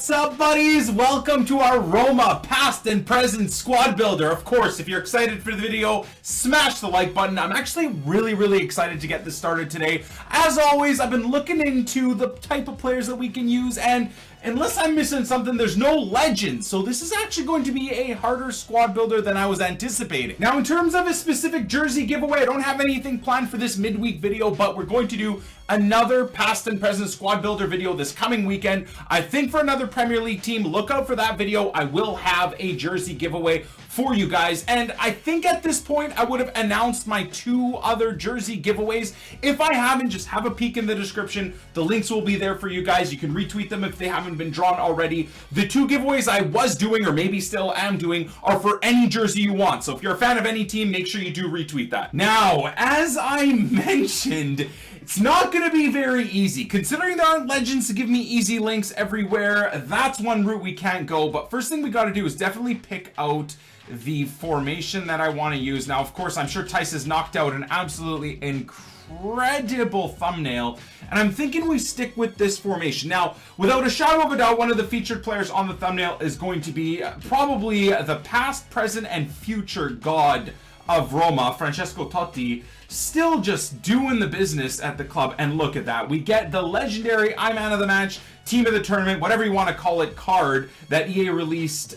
What's up, buddies? Welcome to our Roma past and present squad builder. Of course, if you're excited for the video, smash the like button. I'm actually really excited to get this started today. As always, I've been looking into the type of players that we can use, and unless I'm missing something, there's no legends. So this is actually going to be a harder squad builder than I was anticipating. Now, in terms of a specific jersey giveaway, I don't have anything planned for this midweek video, but we're going to do another past and present squad builder video this coming weekend. I think for another Premier League team, look out for that video. I will have a jersey giveaway for you guys, and I think at this point I would have announced my 2 other jersey giveaways. If I haven't, just have a peek in the description. The links will be there for you guys. You can retweet them if they haven't been drawn already. The 2 giveaways I was doing, or maybe still am doing, are for any jersey you want. So if you're a fan of any team, make sure you do retweet that. Now, as I mentioned, it's not going to be very easy. Considering there aren't legends to give me easy links everywhere, that's one route we can't go. But first thing we got to do is definitely pick out the formation that I want to use. Now, of course, I'm sure Tice has knocked out an absolutely incredible thumbnail, and I'm thinking we stick with this formation. Now, without a shadow of a doubt, one of the featured players on the thumbnail is going to be probably the past, present, and future god of Roma, Francesco Totti, still just doing the business at the club. And look at that, we get the legendary Man of the Match, Team of the Tournament, whatever you want to call it, card that EA released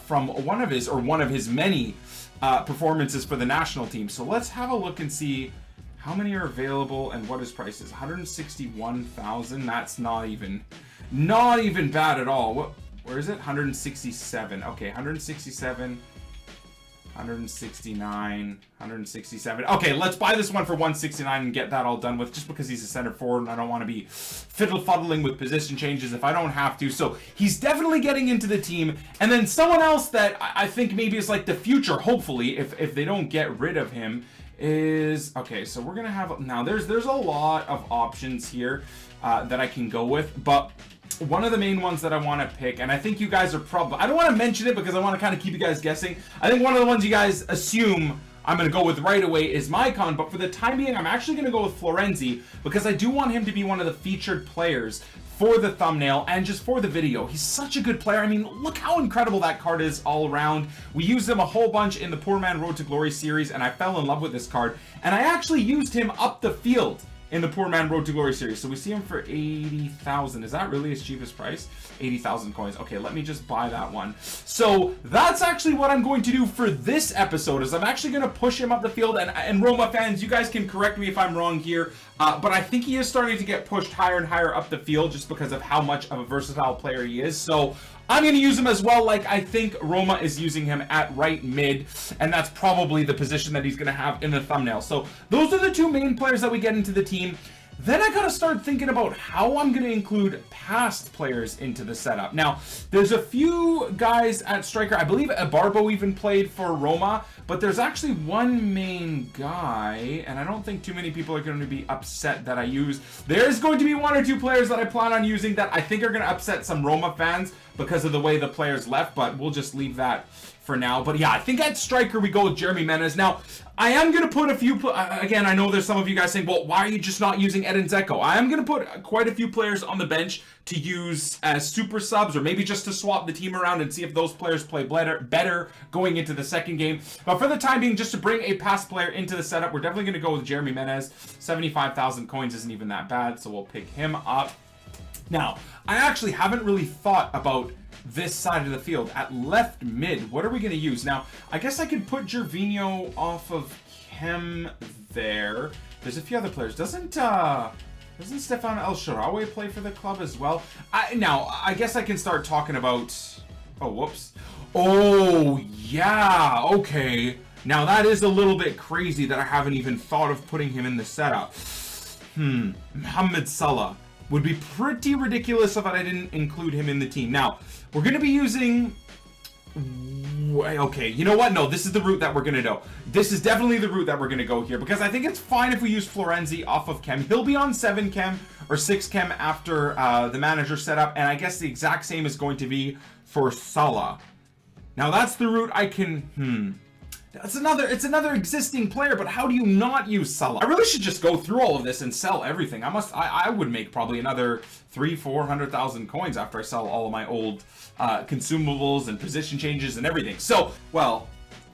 from one of his many performances for the national team. So let's have a look and see how many are available and what his price is. 161,000. That's not even bad at all. Where is it? 167. Okay, 167. 169, 167. Okay, let's buy this one for 169 and get that all done with, just because he's a center forward and I don't want to be fiddle-fuddling with position changes if I don't have to. So he's definitely getting into the team. And then someone else that I think maybe is like the future, hopefully, if they don't get rid of him, is... Okay, so we're going to have... Now, there's a lot of options here that I can go with, but one of the main ones that I want to pick, and I think you guys are probably... I don't want to mention it because I want to kind of keep you guys guessing. I think one of the ones you guys assume I'm going to go with right away is Maicon, but for the time being, I'm actually going to go with Florenzi because I do want him to be one of the featured players for the thumbnail and just for the video. He's such a good player. I mean, look how incredible that card is all around. We used him a whole bunch in the Poor Man Road to Glory series, and I fell in love with this card. And I actually used him up the field in the Poor Man Road to Glory series. So we see him for 80,000. Is that really his cheapest price? 80,000 coins. Okay, let me just buy that one. So that's actually what I'm going to do for this episode, is I'm actually going to push him up the field. And Roma fans, you guys can correct me if I'm wrong here, but I think he is starting to get pushed higher and higher up the field just because of how much of a versatile player he is. So I'm going to use him as well, like I think Roma is using him at right mid, and that's probably the position that he's going to have in the thumbnail. So those are the 2 main players that we get into the team. Then I got to start thinking about how I'm going to include past players into the setup. Now, there's a few guys at striker. I believe Barbo even played for Roma, but there's actually one main guy, and I don't think too many people are going to be upset that I use. There's going to be 1 or 2 players that I plan on using that I think are going to upset some Roma fans because of the way the players left, but we'll just leave that for now. But yeah, I think at striker we go with Jeremy Menez. Now, I am going to put a few... Again, I know there's some of you guys saying, well, why are you just not using Edin Dzeko? I am going to put quite a few players on the bench to use as super subs, or maybe just to swap the team around and see if those players play better going into the second game. But for the time being, just to bring a past player into the setup, we're definitely going to go with Jeremy Menez. 75,000 coins isn't even that bad, so we'll pick him up. Now, I actually haven't really thought about this side of the field. At left mid, what are we going to use? Now, I guess I could put Gervinho off of Kem there. There's a few other players. Doesn't Stefan El Shaarawy play for the club as well? Now, I guess I can start talking about... Oh, whoops. Oh, yeah, okay. Now, that is a little bit crazy that I haven't even thought of putting him in the setup. Mohamed Salah. Would be pretty ridiculous if I didn't include him in the team. Now, we're going to be using... Okay, you know what? No, this is the route that we're going to go. This is definitely the route that we're going to go here, because I think it's fine if we use Florenzi off of Kem. He'll be on 7 Kem or 6 Kem after the manager setup, and I guess the exact same is going to be for Salah. Now, that's the route I can... It's another existing player, but how do you not use Salah? I really should just go through all of this and sell everything. I would make probably another 300,000-400,000 coins after I sell all of my old consumables and position changes and everything. So, well,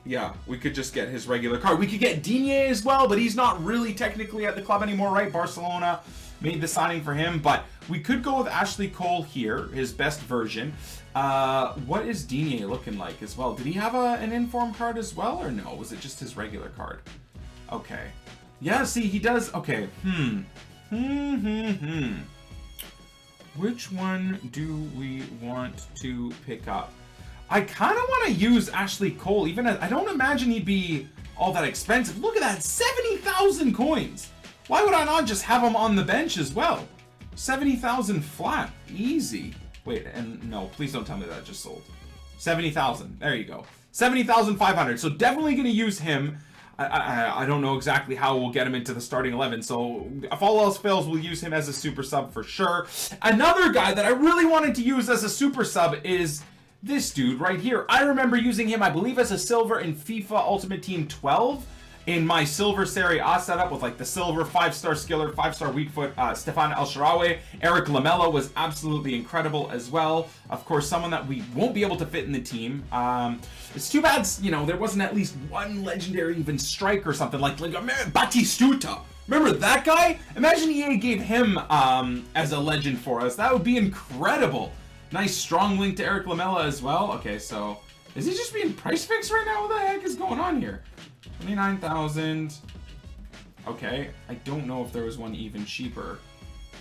yeah, we could just get his regular card. We could get Digne as well, but he's not really technically at the club anymore, right? Barcelona made the signing for him, but we could go with Ashley Cole here, his best version. What is Digne looking like as well? Did he have an inform card as well, or no? Was it just his regular card? Okay. Yeah, see, he does. Okay. Which one do we want to pick up? I kind of want to use Ashley Cole, even as I don't imagine he'd be all that expensive. Look at that, 70,000 coins. Why would I not just have him on the bench as well? 70,000 flat, easy. Wait, and no, please don't tell me that just sold. 70,000, there you go. 70,500, so definitely going to use him. I don't know exactly how we'll get him into the starting 11, so if all else fails, we'll use him as a super sub for sure. Another guy that I really wanted to use as a super sub is this dude right here. I remember using him, I believe, as a silver in FIFA Ultimate Team 12 in my silver Serie A setup with like the silver 5-star skiller, 5-star weak foot, Stefan El Shaarawy. Eric Lamela was absolutely incredible as well. Of course, someone that we won't be able to fit in the team. It's too bad, you know, there wasn't at least one legendary even strike or something like Batistuta. Remember that guy? Imagine EA gave him as a legend for us. That would be incredible. Nice strong link to Eric Lamela as well. Okay, so is he just being price fixed right now? What the heck is going on here? 29,000. Okay, I don't know if there was one even cheaper.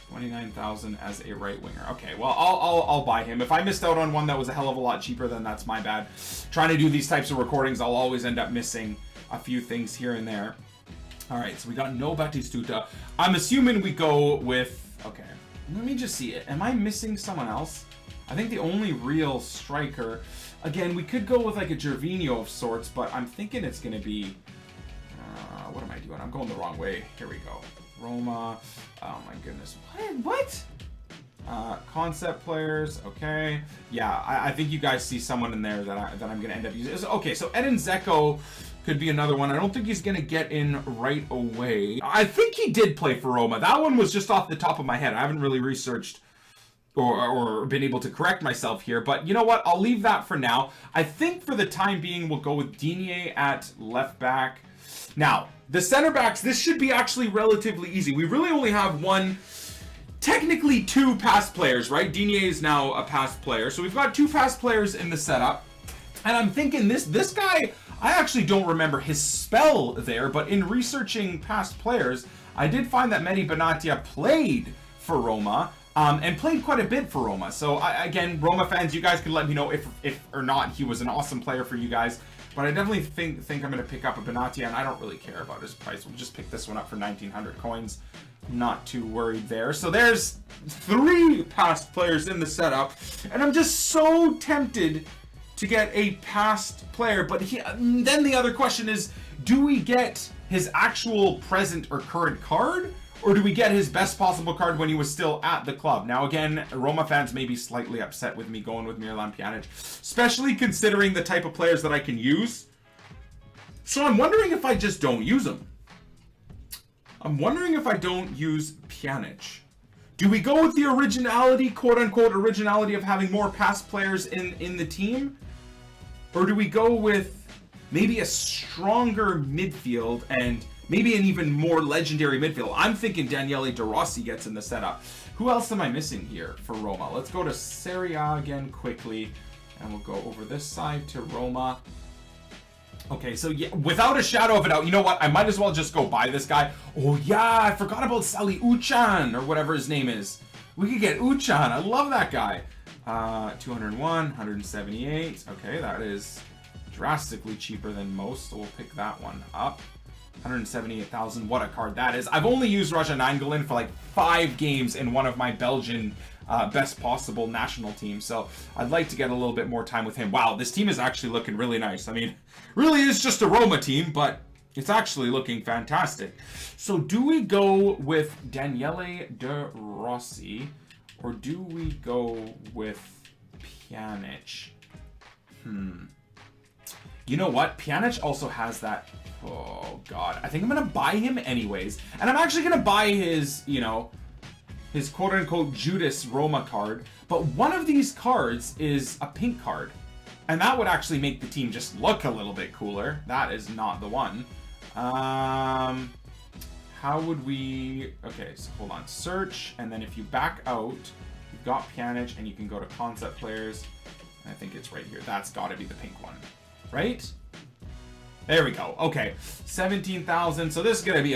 29,000 as a right winger. Okay, well, I'll buy him. If I missed out on one that was a hell of a lot cheaper, then that's my bad. Trying to do these types of recordings, I'll always end up missing a few things here and there. All right, so we got no Batistuta. I'm assuming we go with. Okay, let me just see it. Am I missing someone else? I think the only real striker. Again, we could go with like a Gervinho of sorts, but I'm thinking it's going to be... what am I doing? I'm going the wrong way. Here we go. Roma. Oh my goodness. What? Concept players. Okay. Yeah, I think you guys see someone in there that I'm going to end up using. Okay, so Edin Dzeko could be another one. I don't think he's going to get in right away. I think he did play for Roma. That one was just off the top of my head. I haven't really researched or been able to correct myself here, but you know what? I'll leave that for now. I think for the time being, we'll go with Digne at left back. Now, the center backs, this should be actually relatively easy. We really only have technically two pass players, right? Digne is now a pass player. So we've got two pass players in the setup. And I'm thinking this guy, I actually don't remember his spell there, but in researching past players, I did find that Mehdi Benatia played for Roma. And played quite a bit for Roma. So, again, Roma fans, you guys can let me know if or not he was an awesome player for you guys. But I definitely think I'm going to pick up a Benatia, and I don't really care about his price. We'll just pick this one up for 1,900 coins. Not too worried there. So there's 3 past players in the setup. And I'm just so tempted to get a past player. But then the other question is, do we get his actual present or current card? Or do we get his best possible card when he was still at the club? Now, again, Roma fans may be slightly upset with me going with Miralem Pjanic, especially considering the type of players that I can use. So I'm wondering if I just don't use him. I'm wondering if I don't use Pjanic. Do we go with the originality, quote-unquote originality, of having more past players in the team? Or do we go with maybe a stronger midfield and maybe an even more legendary midfield? I'm thinking Daniele De Rossi gets in the setup. Who else am I missing here for Roma? Let's go to Serie A again quickly, and we'll go over this side to Roma. Okay, so yeah, without a shadow of a doubt, you know what? I might as well just go buy this guy. Oh yeah, I forgot about Sally Uchan, or whatever his name is. We could get Uchan. I love that guy. 201, 178. Okay, that is drastically cheaper than most, so we'll pick that one up. 178,000, what a card that is. I've only used Raja Nainggolan for like 5 games in one of my Belgian best possible national teams, so I'd like to get a little bit more time with him. Wow, this team is actually looking really nice. I mean, really is just a Roma team, but it's actually looking fantastic. So do we go with Daniele De Rossi, or do we go with Pjanic? You know what? Pjanic also has that. Oh, God. I think I'm going to buy him anyways. And I'm actually going to buy his, you know, his quote-unquote Judas Roma card. But one of these cards is a pink card. And that would actually make the team just look a little bit cooler. That is not the one. How would we... Okay, so hold on. Search. And then if you back out, you've got Pjanic, and you can go to concept players. I think it's right here. That's got to be the pink one. Right? There we go. Okay. 17,000. So this is going to be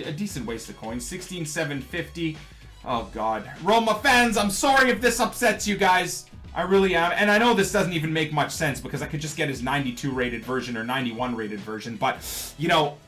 a decent waste of coins. 16,750. Oh, God. Roma fans, I'm sorry if this upsets you guys. I really am. And I know this doesn't even make much sense because I could just get his 92 rated version or 91 rated version. But, you know,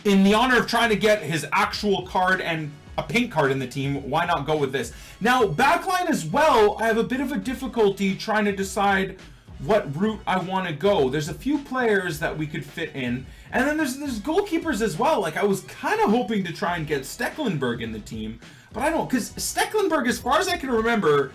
in the honor of trying to get his actual card and a pink card in the team, why not go with this? Now, backline as well, I have a bit of a difficulty trying to decide what route I want to go. There's a few players that we could fit in. And then there's goalkeepers as well. Like, I was kind of hoping to try and get Stecklenburg in the team. But I don't, because Stecklenburg, as far as I can remember,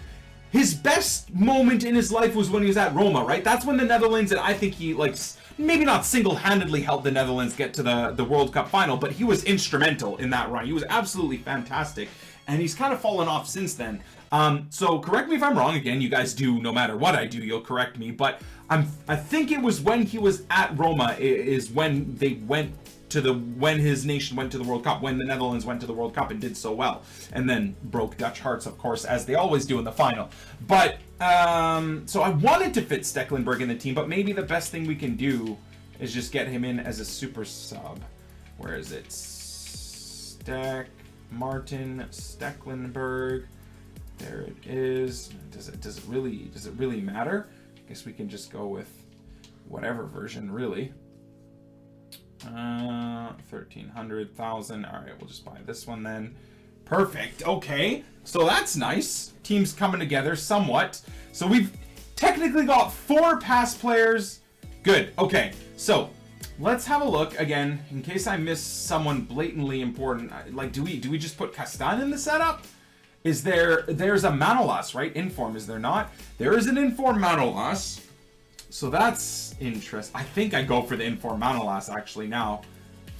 his best moment in his life was when he was at Roma, right? That's when the Netherlands, and I think he, like, maybe not single-handedly helped the Netherlands get to the World Cup final, but he was instrumental in that run. He was absolutely fantastic, and he's kind of fallen off since then. So correct me if I'm wrong. Again, you guys do, no matter what I do, you'll correct me. But I think it was when he was at Roma is when they went to when his nation went to the World Cup, when the Netherlands went to the World Cup and did so well, and then broke Dutch hearts, of course, as they always do in the final. But so I wanted to fit Stecklenburg in the team, but maybe the best thing we can do is just get him in as a super sub. Where is it? Martin Stecklenburg. There it is. Does it really matter? I guess we can just go with whatever version, really. 1,300, 1,000. All right, we'll just buy this one then. Perfect. Okay, so that's nice. Team's coming together somewhat. So we've technically got 4 pass players. Good. Okay, so let's have a look again in case I miss someone blatantly important. Like, do we just put Castan in the setup? There's a Manolas, right? Inform, is there not? There is an Inform Manolas. So that's interesting. I think I go for the Inform Manolas actually now.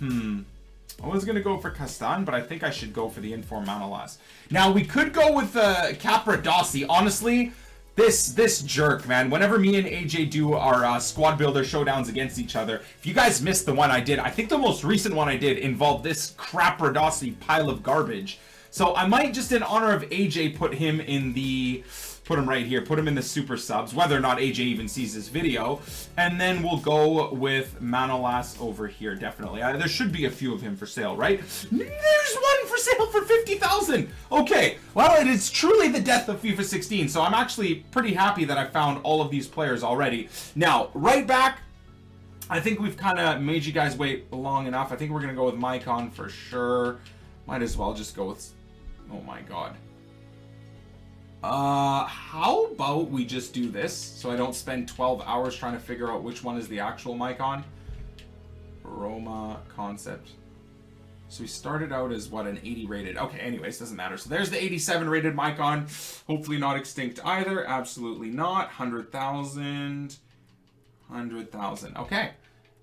I was going to go for Castan, but I think I should go for the Inform Manolas. Now, we could go with Capradossi. Honestly, this jerk, man. Whenever me and AJ do our squad builder showdowns against each other, if you guys missed the one I did, I think the most recent one I did involved this Capradossi pile of garbage. So I might just in honor of AJ put him in the... Put him right here. Put him in the super subs, whether or not AJ even sees this video. And then we'll go with Manolas over here, definitely. There should be a few of him for sale, right? There's one for sale for 50,000. Okay, well, it is truly the death of FIFA 16. So I'm actually pretty happy that I found all of these players already. Now, right back, I think we've kind of made you guys wait long enough. I think we're going to go with Mycon for sure. Might as well just go with... Oh, my God. How about we just do this so I don't spend 12 hours trying to figure out which one is the actual Mycon? Roma concept. So we started out as what, an 80 rated. Okay, anyways, doesn't matter. So there's the 87 rated Mycon. Hopefully not extinct either. Absolutely not. 100,000. 100,000. Okay.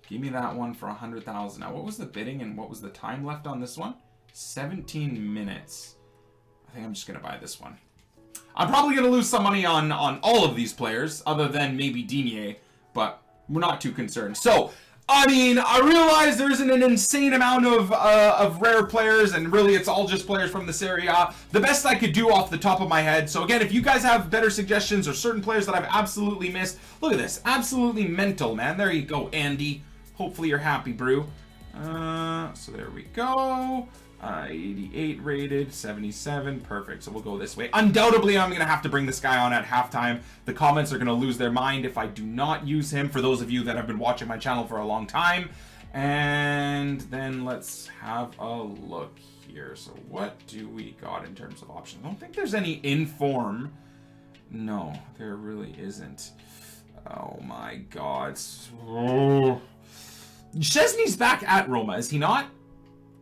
Give me that one for 100,000. Now, what was the bidding and what was the time left on this one? 17 minutes. I think I'm just going to buy this one. I'm probably going to lose some money on all of these players, other than maybe Digne, but we're not too concerned. So, I mean, I realize there isn't an insane amount of rare players, and really it's all just players from the Serie A. The best I could do off the top of my head. So again, if you guys have better suggestions or certain players that I've absolutely missed, look at this. Absolutely mental, man. There you go, Andy. Hopefully you're happy, brew. So there we go. 88 rated, 77, perfect. So we'll go this way. Undoubtedly, I'm going to have to bring this guy on at halftime. The comments are going to lose their mind if I do not use him, for those of you that have been watching my channel for a long time. And then let's have a look here. So what do we got in terms of options? I don't think there's any Inform. No, there really isn't. Oh my God. Oh. Szczesny's back at Roma, is he not?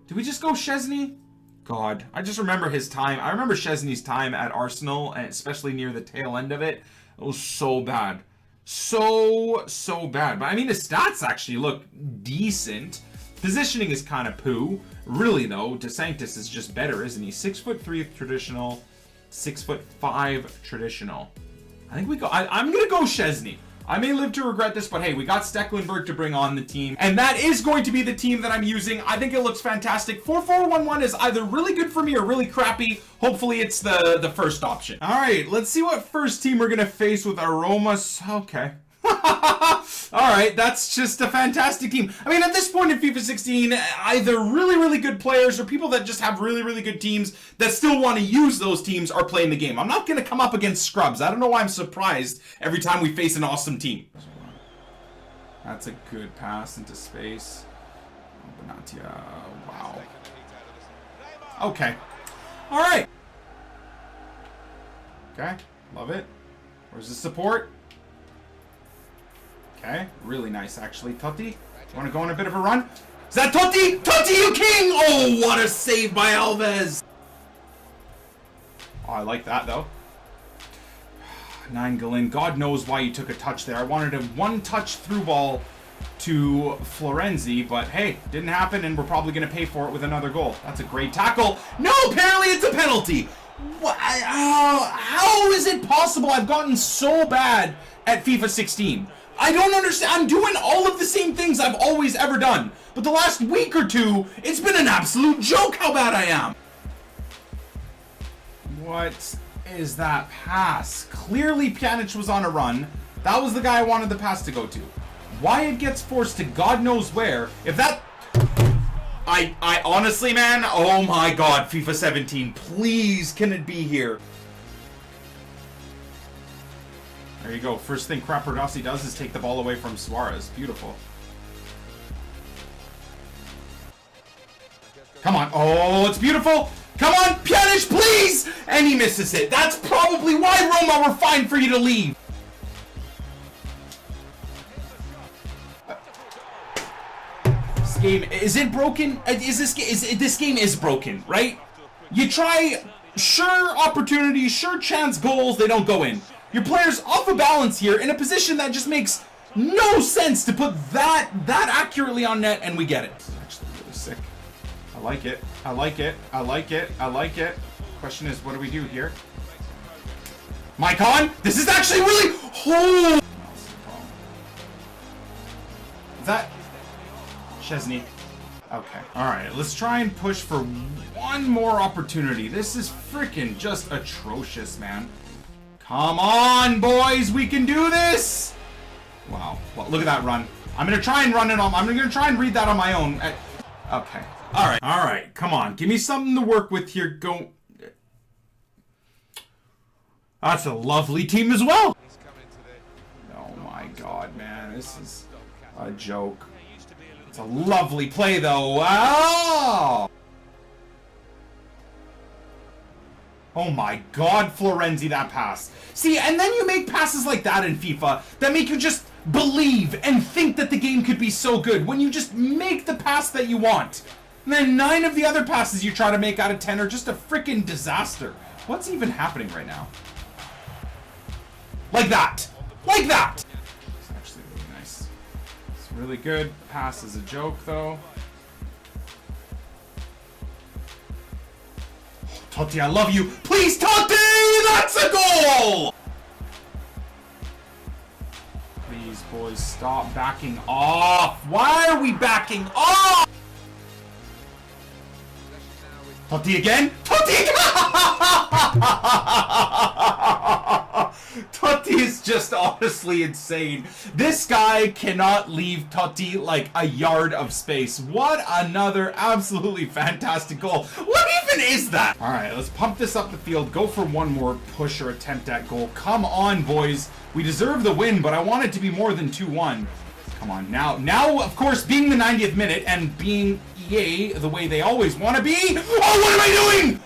Did we just go Szczesny? God, I just remember his time. I remember Szczesny's time at Arsenal, and especially near the tail end of it. It was so bad. so bad. But I mean, his stats actually look decent. Positioning is kind of poo. Really though, DeSantis is just better, isn't he? 6'3" traditional, 6'5" traditional. I think we go. I'm gonna go Szczesny. I may live to regret this, but hey, we got Stecklenburg to bring on the team, and that is going to be the team that I'm using. I think it looks fantastic. 4-4-1-1 is either really good for me or really crappy. Hopefully, it's the first option. All right, let's see what first team we're gonna face with Roma. Okay. All right, that's just a fantastic team. I mean, at this point in FIFA 16, either really good players or people that just have really good teams that still want to use those teams are playing the game. I'm not going to come up against scrubs. I don't know why I'm surprised every time we face an awesome team. That's a good pass into space. Benatia, wow. Okay. All right. Okay, love it. Where's the support? Okay, really nice actually. Totti, want to go on a bit of a run? Is that Totti? Totti, you king! Oh, what a save by Alves! Oh, I like that though. 9 Galin, God knows why you took a touch there. I wanted a one-touch through ball to Florenzi, but hey, didn't happen, and we're probably going to pay for it with another goal. That's a great tackle. No, apparently it's a penalty. What? How is it possible I've gotten so bad at FIFA 16? I don't understand. I'm doing all of the same things I've always ever done. But the last week or two, it's been an absolute joke how bad I am. What is that pass? Clearly Pjanic was on a run. That was the guy I wanted the pass to go to. Why it gets forced to God knows where. If that... I honestly, man, oh my God, FIFA 17, please, can it be here? There you go. First thing Craperdossi does is take the ball away from Suarez. Beautiful. Come on. Oh, it's beautiful. Come on, Pjanic, please! And he misses it. That's probably why Roma were fine for you to leave. This game, is it broken? This game is broken, right? You try, sure opportunity, sure chance goals, they don't go in. Your player's off of balance here in a position that just makes no sense to put that accurately on net, and we get it. This is actually really sick. I like it. I like it. I like it. I like it. Question is, what do we do here? Maicon? This is actually really... Oh! Is that... Szczesny. Okay. Alright, let's try and push for one more opportunity. This is freaking just atrocious, man. Come on, boys, we can do this! Wow, well, look at that run. I'm gonna try and run it on, I'm gonna try and read that on my own. Okay, alright, come on, give me something to work with here, go. That's a lovely team as well! Oh my God, man, this is a joke. It's a lovely play though, wow! Oh my God, Florenzi, that pass. See, and then you make passes like that in FIFA that make you just believe and think that the game could be so good when you just make the pass that you want. And then 9 of the other passes you try to make out of 10 are just a freaking disaster. What's even happening right now? Like that. Like that. It's actually really nice. It's really good. Pass is a joke, though. Totti, I love you. Please, Totti! That's a goal! Please, boys, stop backing off. Why are we backing off? Totti again? Totti again! Totti is just honestly insane. This guy cannot leave Totti like a yard of space. What another absolutely fantastic goal. What even is that? All right, let's pump this up the field. Go for one more push or attempt at goal. Come on, boys. We deserve the win, but I want it to be more than 2-1. Come on, now, of course, being the 90th minute and being EA the way they always want to be. Oh, what am I doing?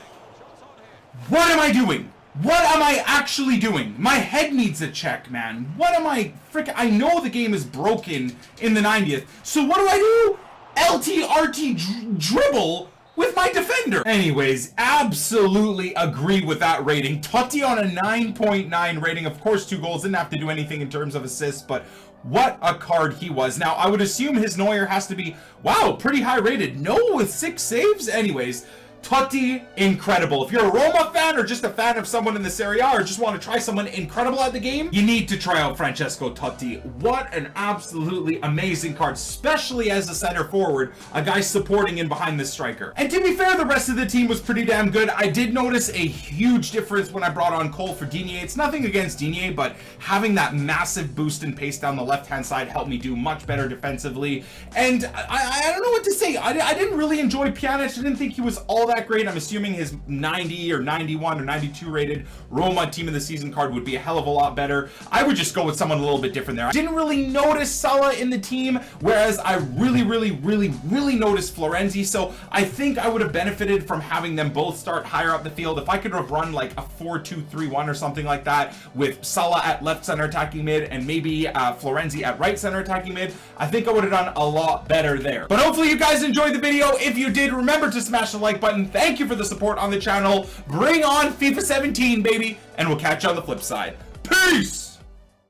What am I doing? What am I actually doing? My head needs a check, man. What am I frickin'? I know the game is broken in the 90th. So what do? LT, RT, dribble with my defender. Anyways, absolutely agree with that rating. Totti on a 9.9 rating. Of course, 2 goals. Didn't have to do anything in terms of assists, but what a card he was. Now, I would assume his Neuer has to be, wow, pretty high rated. No, with 6 saves. Anyways, Totti, incredible. If you're a Roma fan or just a fan of someone in the Serie A or just want to try someone incredible at the game, you need to try out Francesco Totti. What an absolutely amazing card, especially as a center forward, a guy supporting in behind the striker. And to be fair, the rest of the team was pretty damn good. I did notice a huge difference when I brought on Cole for Digne. It's nothing against Digne, but having that massive boost and pace down the left-hand side helped me do much better defensively. And I don't know what to say. I didn't really enjoy Pjanic. I didn't think he was all that great. I'm assuming his 90 or 91 or 92 rated Roma team of the season card would be a hell of a lot better. I would just go with someone a little bit different there. I didn't really notice Salah in the team, whereas I really noticed Florenzi. So I think I would have benefited from having them both start higher up the field. If I could have run like a 4-2-3-1 or something like that with Salah at left center attacking mid and maybe Florenzi at right center attacking mid, I think I would have done a lot better there. But hopefully you guys enjoyed the video. If you did, remember to smash the like button. Thank you for the support on the channel. Bring on FIFA 17, baby, and we'll catch you on the flip side. Peace!